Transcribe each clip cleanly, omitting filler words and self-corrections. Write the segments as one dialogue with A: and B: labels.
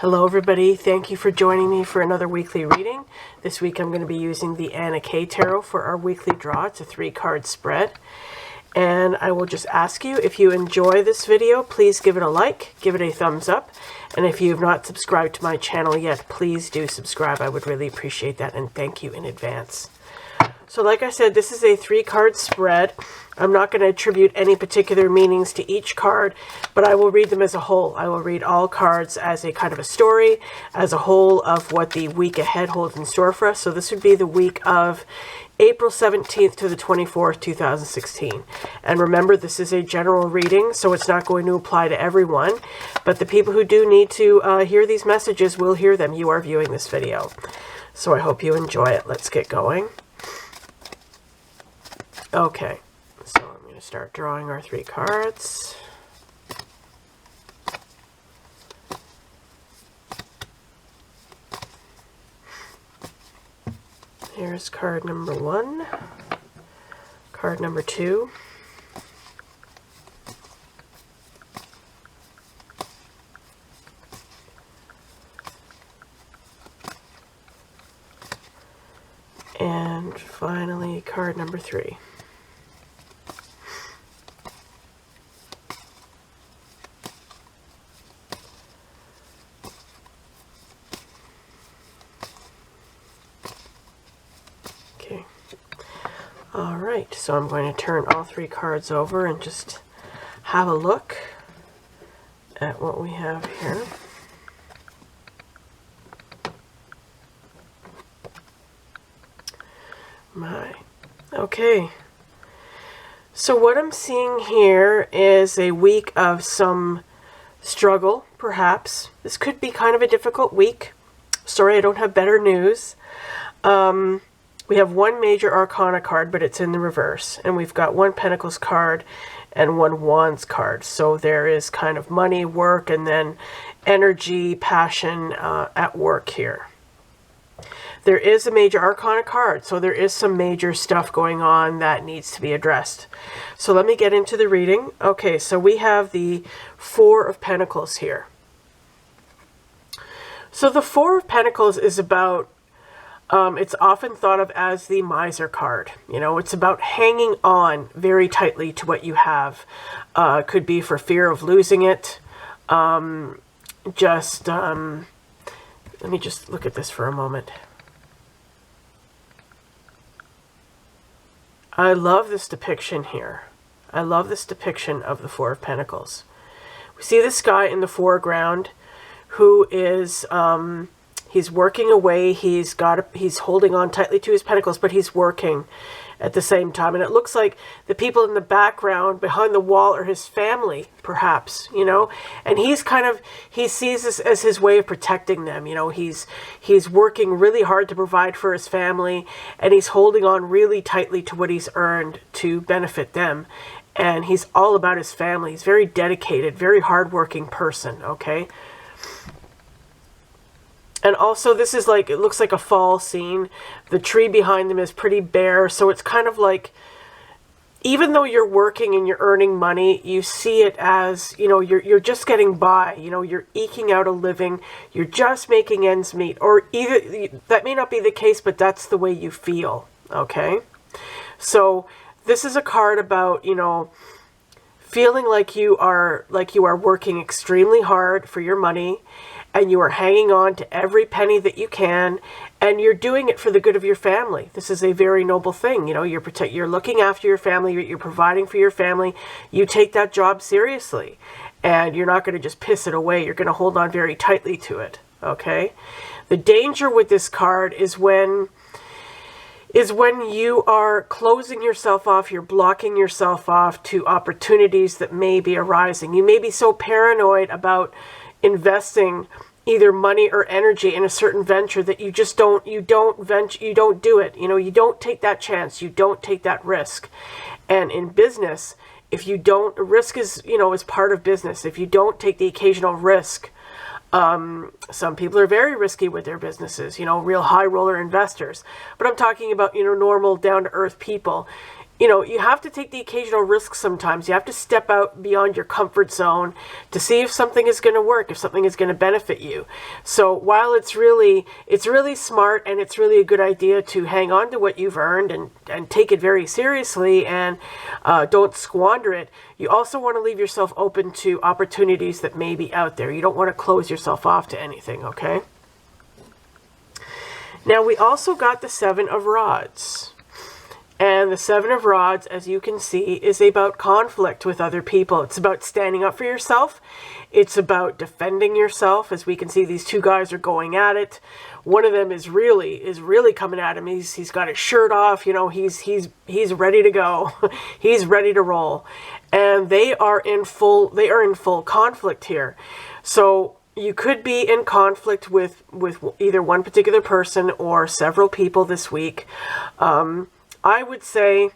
A: Hello everybody, thank you for joining me for another weekly reading. This week I'm going to be using the Anna K Tarot for our weekly draw. It's a 3-card spread. And I will just ask you, if you enjoy this video, please give it a like, give it a thumbs up. And if you have not subscribed to my channel yet, please do subscribe. I would really appreciate that, and thank you in advance. So like I said, this is a 3-card spread. I'm not going to attribute any particular meanings to each card, but I will read them as a whole. I will read all cards as a kind of a story, as a whole of what the week ahead holds in store for us. So this would be the week of April 17th to the 24th, 2016. And remember, this is a general reading, so it's not going to apply to everyone. But the people who do need to hear these messages will hear them. You are viewing this video. So I hope you enjoy it. Let's get going. Okay, so I'm going to start drawing our 3 cards. Here's card number 1, card number 2, and finally card number 3. Alright, so I'm going to turn all 3 cards over and just have a look at what we have here. Okay. So what I'm seeing here is a week of some struggle, perhaps. This could be kind of a difficult week. Sorry, I don't have better news. We have 1 major arcana card, but it's in the reverse. And we've got 1 pentacles card and 1 wands card. So there is kind of money, work, and then energy, passion at work here. There is a major arcana card, so there is some major stuff going on that needs to be addressed. So let me get into the reading. Okay, so we have the 4 of Pentacles here. So the 4 of Pentacles is about it's often thought of as the miser card. You know, it's about hanging on very tightly to what you have. Could be for fear of losing it. Let me just look at this for a moment. I love this depiction here. I love this depiction of the 4 of Pentacles. We see this guy in the foreground who is he's working away. He's holding on tightly to his pentacles, but he's working at the same time. And it looks like the people in the background behind the wall are his family, perhaps, you know. And he sees this as his way of protecting them. You know, he's working really hard to provide for his family, and he's holding on really tightly to what he's earned to benefit them. And he's all about his family. He's very dedicated, very hardworking person, okay? And also, this is like, it looks like a fall scene. The tree behind them is pretty bare, so it's kind of like, even though you're working and you're earning money, you see it as, you know, you're just getting by. You know, you're eking out a living. You're just making ends meet. Or either, that may not be the case, but that's the way you feel, okay? So, this is a card about, you know, feeling like you are working extremely hard for your money, and you are hanging on to every penny that you can, and you're doing it for the good of your family. This is a very noble thing. You know, you're looking after your family, you're providing for your family. You take that job seriously, and you're not going to just piss it away. You're going to hold on very tightly to it, okay? The danger with this card is when you are closing yourself off, you're blocking yourself off to opportunities that may be arising. You may be so paranoid about investing either money or energy in a certain venture that you just don't do it. You know, you don't take that chance, you don't take that risk. And in business, if you don't, risk is, you know, is part of business. If you don't take the occasional risk, some people are very risky with their businesses, you know, real high roller investors. But I'm talking about, you know, normal down to earth people. you know, you have to take the occasional risk sometimes. You have to step out beyond your comfort zone to see if something is going to work, if something is going to benefit you. So while it's really smart and it's really a good idea to hang on to what you've earned and take it very seriously and don't squander it, you also want to leave yourself open to opportunities that may be out there. You don't want to close yourself off to anything, okay? Now we also got the Seven of Rods. And the Seven of Rods, as you can see, is about conflict with other people. It's about standing up for yourself. It's about defending yourself. As we can see, these two guys are going at it. One of them is really coming at him. He's got his shirt off. You know, he's ready to go. He's ready to roll. And they are in full conflict here. So you could be in conflict with either one particular person or several people this week. I would say,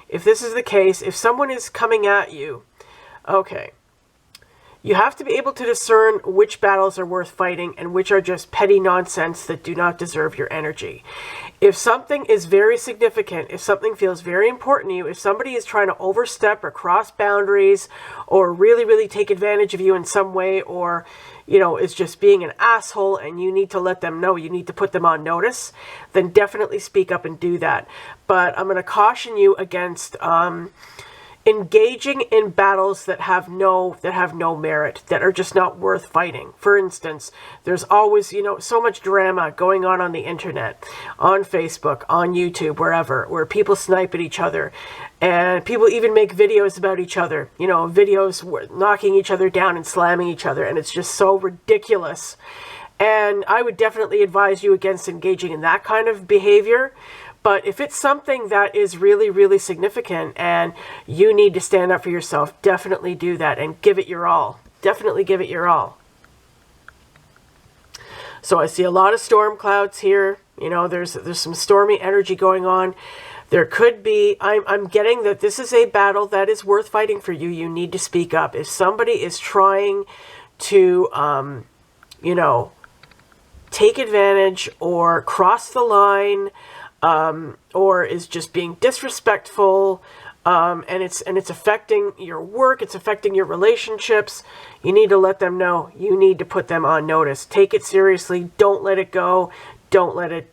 A: if this is the case, if someone is coming at you, okay, you have to be able to discern which battles are worth fighting and which are just petty nonsense that do not deserve your energy. If something is very significant, if something feels very important to you, if somebody is trying to overstep or cross boundaries or really take advantage of you in some way, or, you know, is just being an asshole and you need to let them know, you need to put them on notice, then definitely speak up and do that. But I'm going to caution you against engaging in battles that have no merit, that are just not worth fighting. For instance, there's always, you know, so much drama going on the internet, on Facebook, on YouTube, wherever, where people snipe at each other, and people even make videos about each other, you know, videos knocking each other down and slamming each other, and it's just so ridiculous. And I would definitely advise you against engaging in that kind of behavior. But if it's something that is really significant and you need to stand up for yourself, definitely do that and give it your all. Definitely give it your all. So I see a lot of storm clouds here. You know, there's some stormy energy going on. There could be, I'm getting that this is a battle that is worth fighting for you. You need to speak up. If somebody is trying to, you know, take advantage or cross the line, or is just being disrespectful, and it's affecting your work, it's affecting your relationships, you need to let them know. You need to put them on notice. Take it seriously. Don't let it go. Don't let it,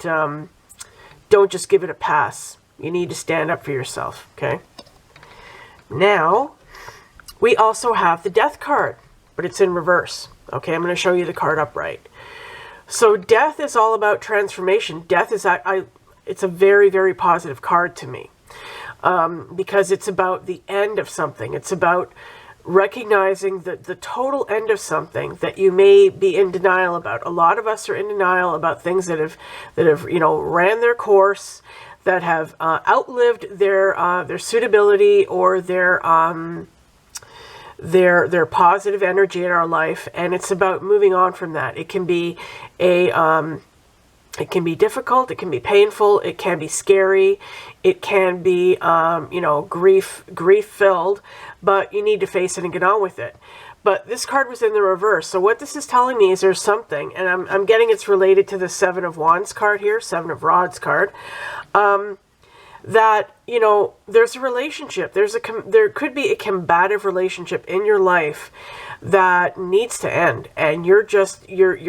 A: don't just give it a pass. You need to stand up for yourself, okay? Now, we also have the Death card, but it's in reverse. Okay, I'm going to show you the card upright. So Death is all about transformation. Death is, it's a very positive card to me, because it's about the end of something. It's about recognizing the total end of something that you may be in denial about. A lot of us are in denial about things that have you know, ran their course, that have outlived their suitability or their positive energy in our life, and it's about moving on from that. It can be it can be difficult, it can be painful, it can be scary, it can be, you know, grief-filled, but you need to face it and get on with it. But this card was in the reverse. So what this is telling me is there's something, and I'm getting it's related to the Seven of Wands card here, Seven of Rods card, that, you know, there's a relationship, there could be a combative relationship in your life that needs to end, and you're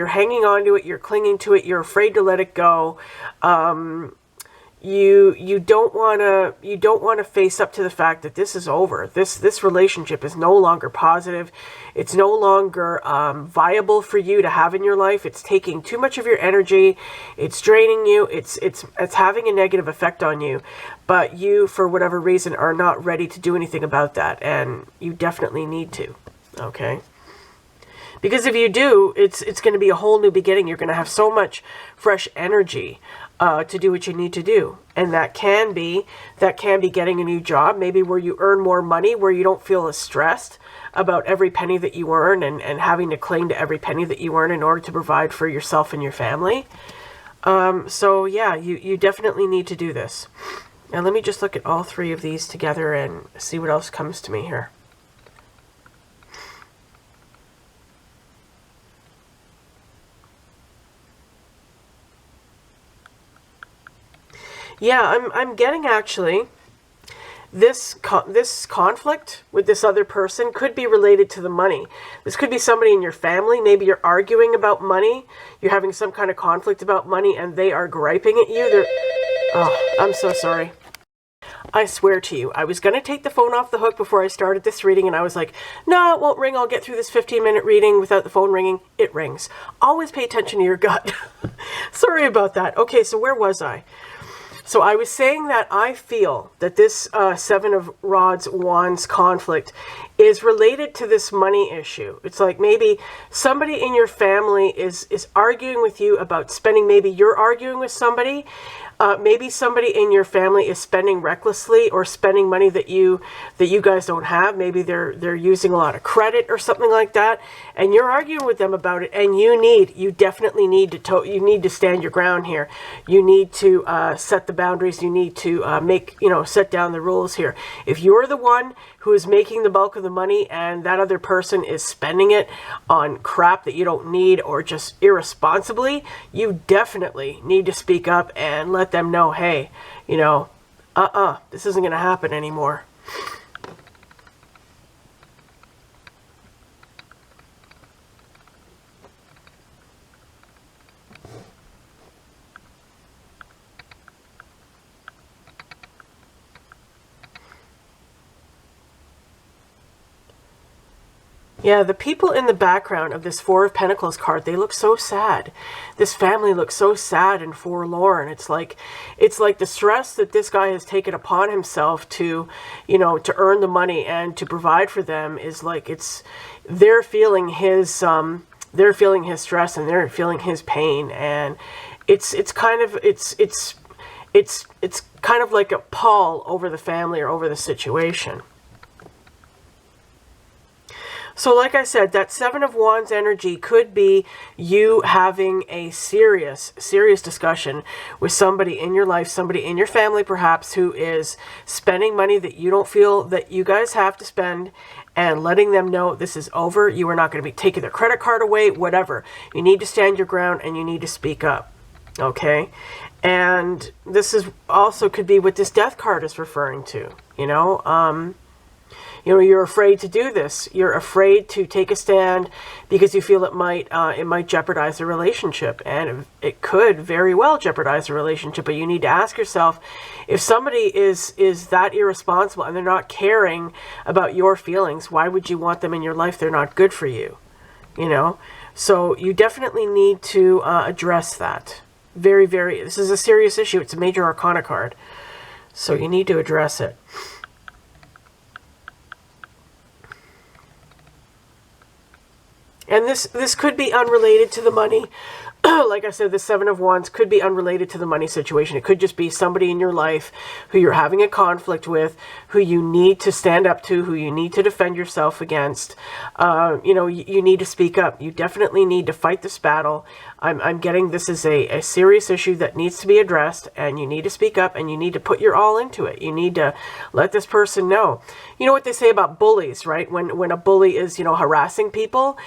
A: hanging on to it, you're clinging to it, you're afraid to let it go. You don't want to face up to the fact that this is over. This relationship is no longer positive. It's no longer viable for you to have in your life. It's taking too much of your energy. It's draining you. It's having a negative effect on you. But you, for whatever reason, are not ready to do anything about that, and you definitely need to. Okay? Because if you do, it's going to be a whole new beginning. You're going to have so much fresh energy to do what you need to do. And that can be getting a new job, maybe where you earn more money, where you don't feel as stressed about every penny that you earn and having to cling to every penny that you earn in order to provide for yourself and your family. So yeah, you definitely need to do this. Now let me just look at all three of these together and see what else comes to me here. Yeah, I'm getting actually this conflict with this other person could be related to the money. This could be somebody in your family. Maybe you're arguing about money. You're having some kind of conflict about money, and they are griping at you. Oh, I'm so sorry. I swear to you, I was going to take the phone off the hook before I started this reading, and I was like, no, it won't ring. I'll get through this 15-minute reading without the phone ringing. It rings. Always pay attention to your gut. Sorry about that. Okay, so where was I? So I was saying that I feel that this Seven of Wands conflict is related to this money issue. It's like maybe somebody in your family is arguing with you about spending. Maybe you're arguing with somebody. Maybe somebody in your family is spending recklessly or spending money that you guys don't have. Maybe they're using a lot of credit or something like that, and you're arguing with them about it. And you definitely need to stand your ground here. You need to set the boundaries. You need to set down the rules here. If you're the one who is making the bulk of the money and that other person is spending it on crap that you don't need or just irresponsibly, you definitely need to speak up and let them know, hey, this isn't going to happen anymore. Yeah, the people in the background of this Four of Pentacles card, they look so sad. This family looks so sad and forlorn. It's like the stress that this guy has taken upon himself to earn the money and to provide for them is like they're feeling his stress and they're feeling his pain, and it's kind of like a pall over the family or over the situation. So like I said, that Seven of Wands energy could be you having a serious discussion with somebody in your life, somebody in your family perhaps, who is spending money that you don't feel that you guys have to spend, and letting them know this is over. You are not going to be taking their credit card away, whatever. You need to stand your ground and you need to speak up. Okay? And this is also could be what this Death card is referring to, you're afraid to do this. You're afraid to take a stand because you feel it might jeopardize a relationship, and it could very well jeopardize a relationship. But you need to ask yourself, if somebody is that irresponsible and they're not caring about your feelings, why would you want them in your life? They're not good for you, So you definitely need to address that. Very, very. This is a serious issue. It's a major arcana card, so you need to address it. And this could be unrelated to the money. Like I said, the Seven of Wands could be unrelated to the money situation. It could just be somebody in your life who you're having a conflict with, who you need to stand up to, who you need to defend yourself against. You need to speak up. You definitely need to fight this battle. I'm getting this is a serious issue that needs to be addressed, and you need to speak up, and you need to put your all into it. You need to let this person know. You know what they say about bullies, right? When a bully is, harassing people,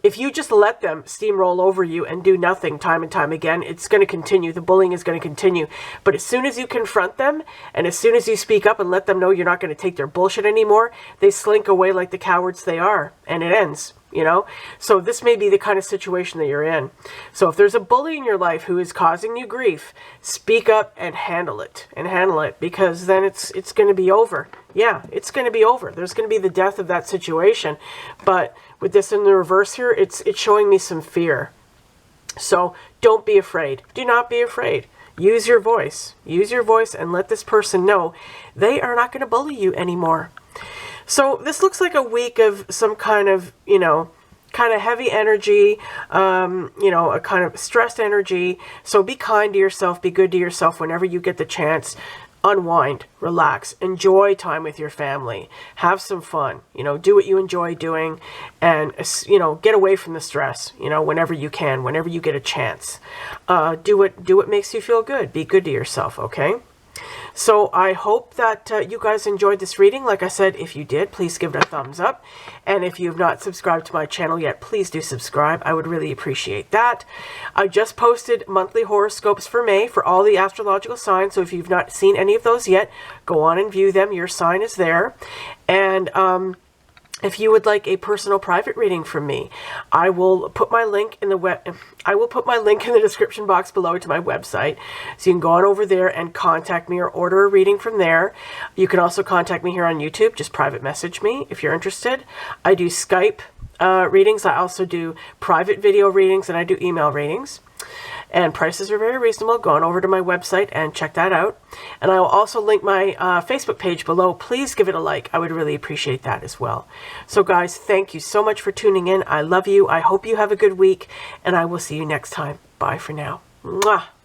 A: if you just let them steamroll over you and do nothing time and time again, it's going to continue. The bullying is going to continue. But as soon as you confront them, and as soon as you speak up and let them know you're not going to take their bullshit anymore, they slink away like the cowards they are, and it ends. So this may be the kind of situation that you're in. So if there's a bully in your life who is causing you grief, speak up and handle it, because then it's going to be over. Yeah, it's going to be over. There's going to be the death of that situation. But with this in the reverse here, it's showing me some fear. So don't be afraid. Do not be afraid. Use your voice. Use your voice and let this person know they are not going to bully you anymore. So this looks like a week of some kind of, kind of heavy energy, a kind of stressed energy. So be kind to yourself, be good to yourself whenever you get the chance. Unwind, relax, enjoy time with your family, have some fun, do what you enjoy doing, and, get away from the stress, whenever you can, whenever you get a chance. Do what makes you feel good. Be good to yourself, okay? So I hope that you guys enjoyed this reading. Like I said, if you did, please give it a thumbs up. And if you've not subscribed to my channel yet, please do subscribe. I would really appreciate that. I just posted monthly horoscopes for May for all the astrological signs. So if you've not seen any of those yet, go on and view them. Your sign is there. And if you would like a personal private reading from me, I will put my link in the description box below to my website. So you can go on over there and contact me or order a reading from there. You can also contact me here on YouTube. Just private message me if you're interested. I do Skype readings. I also do private video readings, and I do email readings. And prices are very reasonable. Go on over to my website and check that out. And I will also link my Facebook page below. Please give it a like. I would really appreciate that as well. So guys, thank you so much for tuning in. I love you. I hope you have a good week. And I will see you next time. Bye for now. Mwah.